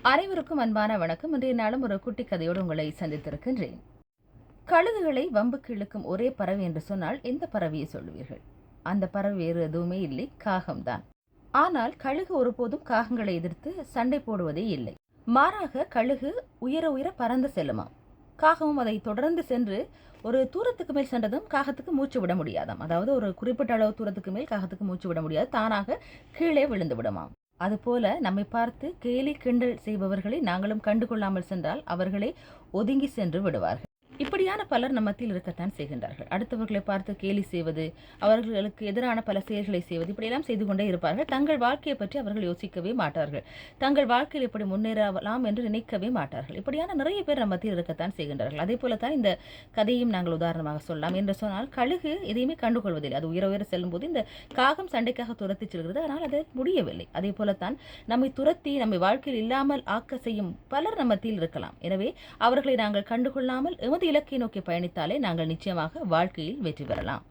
அனைவருக்கும் அன்பான வணக்கம். இன்றைய நாளும் ஒரு குட்டி கதையோடு உங்களை சந்தித்திருக்கின்றேன். கழுகுகளை வம்புக்கு இழுக்கும் ஒரே பறவை என்று சொன்னால் எந்த பறவையை சொல்லுவீர்கள்? அந்த பறவை வேறு எதுவுமே இல்லை, காகம்தான். ஆனால் கழுகு ஒருபோதும் காகங்களை எதிர்த்து சண்டை போடுவதே இல்லை. மாறாக கழுகு உயர உயர பறந்து செல்லுமாம். காகமும் அதை தொடர்ந்து சென்று ஒரு தூரத்துக்கு மேல் சென்றதும் காகத்துக்கு மூச்சு விட முடியாதாம். அதாவது ஒரு குறிப்பிட்ட அளவு தூரத்துக்கு மேல் காகத்துக்கு மூச்சு விட முடியாது, தானாக கீழே விழுந்து விடுமாம். அதுபோல நம்மை பார்த்து கேலி கிண்டல் செய்பவர்களை நாங்களும் கண்டுகொள்ளாமல் சென்றால் அவர்களை ஒதுங்கி சென்று விடுவார்கள். இப்படியான பலர் நம்ம மத்தியில் இருக்கத்தான் செய்கின்றார்கள். அடுத்தவர்களை பார்த்து கேலி செய்வது, அவர்களுக்கு எதிரான பல செயல்களை செய்வது, இப்படியெல்லாம் செய்து கொண்டே இருப்பார்கள். தங்கள் வாழ்க்கையை பற்றி அவர்கள் யோசிக்கவே மாட்டார்கள். தங்கள் வாழ்க்கையில் எப்படி முன்னேறலாம் என்று நினைக்கவே மாட்டார்கள். இப்படியான நிறைய பேர் நம்ம மத்தியில் இருக்கத்தான் செய்கின்றார்கள். அதே போலத்தான் இந்த கதையும் நாங்கள் உதாரணமாக சொல்லலாம். என்று சொன்னால் கழுகு எதையுமே கண்டுகொள்வதில்லை. அது உயர உயர செல்லும் போது இந்த காகம் சண்டைக்காக துரத்தி செல்கிறது. ஆனால் அது முடியவில்லை. அதே போலத்தான் நம்மை துரத்தி நம்மை வாழ்க்கையில் இல்லாமல் ஆக்க செய்யும் பலர் நம்ம மத்தியில் இருக்கலாம். எனவே அவர்களை நாங்கள் கண்டுகொள்ளாமல் இலக்கை நோக்கி பயணித்தாலே நாங்கள் நிச்சயமாக வாழ்க்கையில் வெற்றி பெறலாம்.